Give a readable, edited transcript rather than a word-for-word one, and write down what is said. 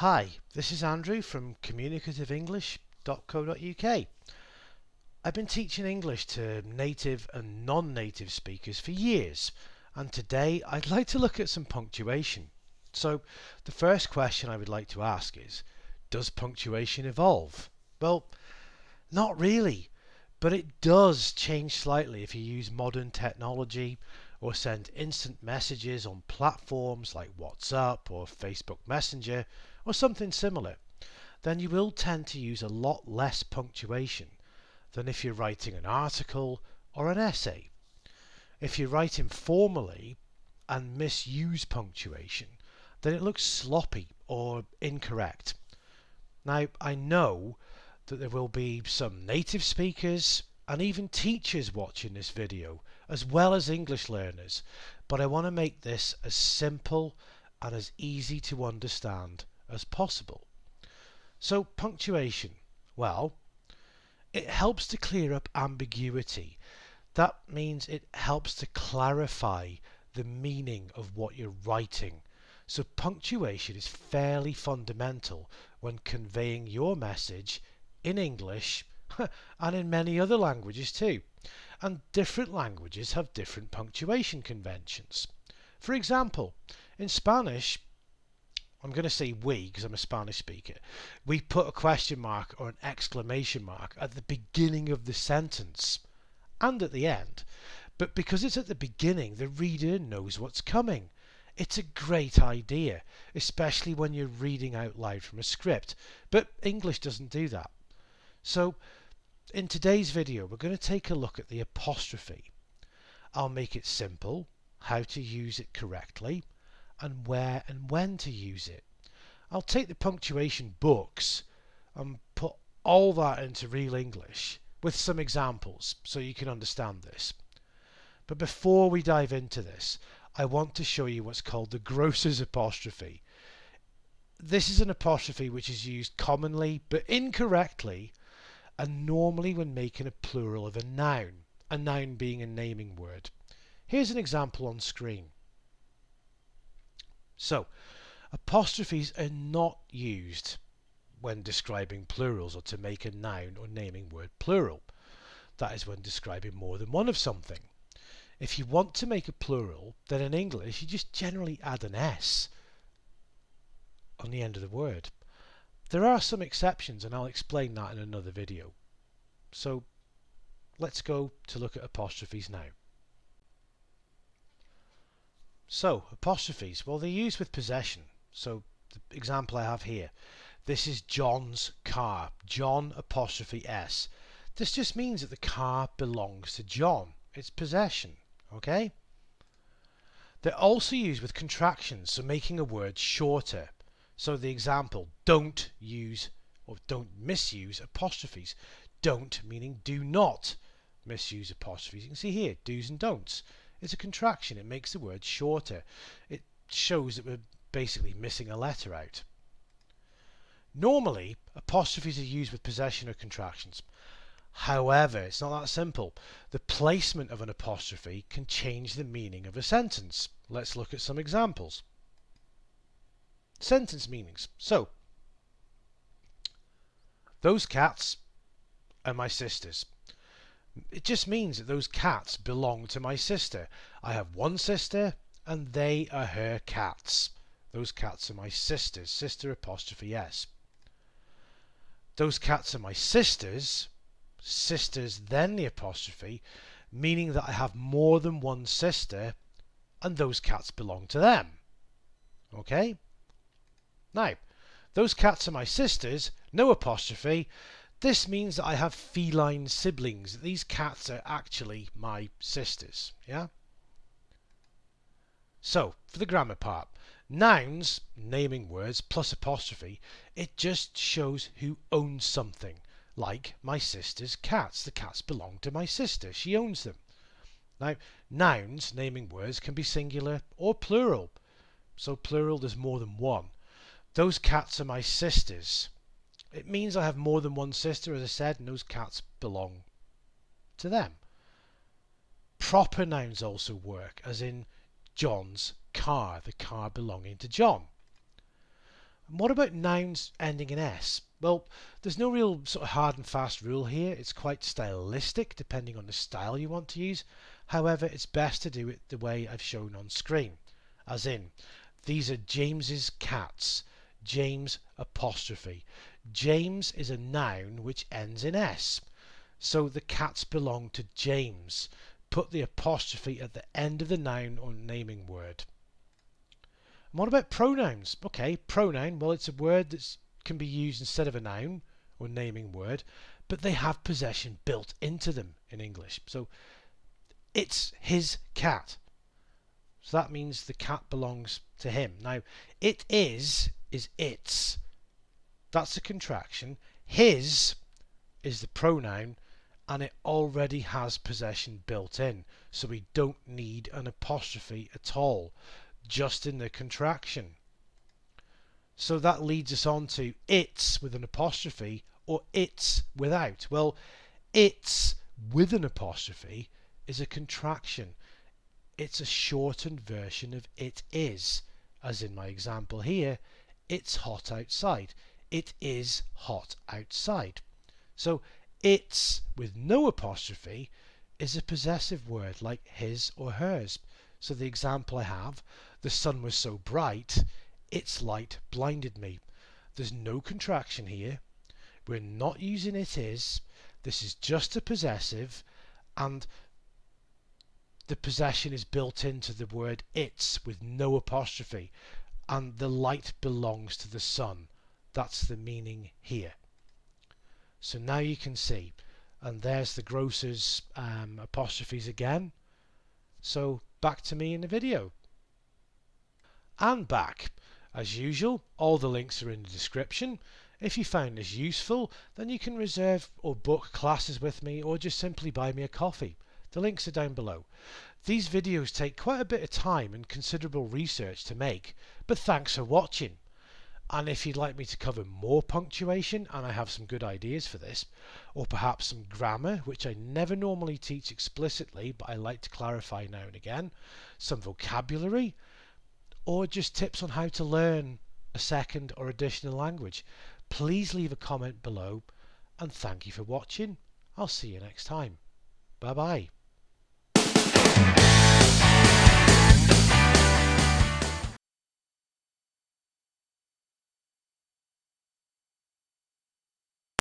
Hi, this is Andrew from communicativeenglish.co.uk. I've been teaching English to native and non-native speakers for years, and today I'd like to look at some punctuation. So the first question I would like to ask is, does punctuation evolve? Well, not really, but it does change slightly if you use modern technology or send instant messages on platforms like WhatsApp or Facebook Messenger or something similar. Then you will tend to use a lot less punctuation than if you're writing an article or an essay. If you're writing formally and misuse punctuation, then it looks sloppy or incorrect. Now, I know that there will be some native speakers and even teachers watching this video, as well as English learners, but I want to make this as simple and as easy to understand as possible. So punctuation, well, it helps to clear up ambiguity. That means it helps to clarify the meaning of what you're writing. So punctuation is fairly fundamental when conveying your message in English and in many other languages too. And different languages have different punctuation conventions. For example, in Spanish, I'm going to say we because I'm a Spanish speaker, we put a question mark or an exclamation mark at the beginning of the sentence and at the end. But because it's at the beginning, the reader knows what's coming. It's a great idea, especially when you're reading out loud from a script. But English doesn't do that. So in today's video, we're going to take a look at the apostrophe. I'll make it simple, how to use it correctly, and where and when to use it. I'll take the punctuation books and put all that into real English with some examples so you can understand this. But before we dive into this, I want to show you what's called the grocer's apostrophe. This is an apostrophe which is used commonly but incorrectly and normally when making a plural of a noun being a naming word. Here's an example on screen. So, apostrophes are not used when describing plurals or to make a noun or naming word plural. That is when describing more than one of something. If you want to make a plural, then in English you just generally add an S on the end of the word. There are some exceptions and I'll explain that in another video. So let's go to look at apostrophes now. So apostrophes, well, they're used with possession. So the example I have here, this is John's car, John apostrophe S. This just means that the car belongs to John. It's possession, okay? They're also used with contractions, so making a word shorter. So the example, don't use or don't misuse apostrophes. Don't meaning do not misuse apostrophes. You can see here, do's and don'ts. It's a contraction. It makes the word shorter. It shows that we're basically missing a letter out. Normally, apostrophes are used with possession or contractions. However, it's not that simple. The placement of an apostrophe can change the meaning of a sentence. Let's look at some examples. Sentence meanings. So, those cats are my sisters. It just means that those cats belong to my sister. I have one sister and they are her cats. Those cats are my sisters. Sister apostrophe S. Those cats are my sisters. Sisters then the apostrophe, meaning that I have more than one sister and those cats belong to them. Okay? Now, those cats are my sisters, no apostrophe. This means that I have feline siblings. These cats are actually my sisters. Yeah? So, for the grammar part, nouns, naming words, plus apostrophe, it just shows who owns something. Like my sister's cats. The cats belong to my sister. She owns them. Now, nouns, naming words, can be singular or plural. So plural, there's more than one. Those cats are my sisters. It means I have more than one sister, as I said, and those cats belong to them. Proper nouns also work, as in John's car, the car belonging to John. And what about nouns ending in S? Well, there's no real sort of hard and fast rule here. It's quite stylistic depending on the style you want to use. However, it's best to do it the way I've shown on screen. As in, these are James's cats. James apostrophe. James is a noun which ends in S. So the cats belong to James. Put the apostrophe at the end of the noun or naming word. And what about pronouns? Okay, pronoun, well, it's a word that can be used instead of a noun or naming word, but they have possession built into them in English. So it's his cat. So that means the cat belongs to him. Now, it is its. That's a contraction. His is the pronoun, and it already has possession built in. So we don't need an apostrophe at all, just in the contraction. So that leads us on to its with an apostrophe or its without. Well, its with an apostrophe is a contraction. It's a shortened version of it is, as in my example here, it's hot outside. It is hot outside. So it's with no apostrophe is a possessive word like his or hers. So the example I have, the sun was so bright, its light blinded me. There's no contraction here. We're not using it is. This is just a possessive, and the possession is built into the word its with no apostrophe, and the light belongs to the sun. That's the meaning here. So now you can see, and there's the grocer's apostrophes again. So back to me in the video. And back. As usual, all the links are in the description. If you found this useful, then you can reserve or book classes with me, or just simply buy me a coffee. The links are down below. These videos take quite a bit of time and considerable research to make, but thanks for watching. And if you'd like me to cover more punctuation, and I have some good ideas for this, or perhaps some grammar, which I never normally teach explicitly, but I like to clarify now and again, some vocabulary, or just tips on how to learn a second or additional language, please leave a comment below, and thank you for watching. I'll see you next time. Bye bye.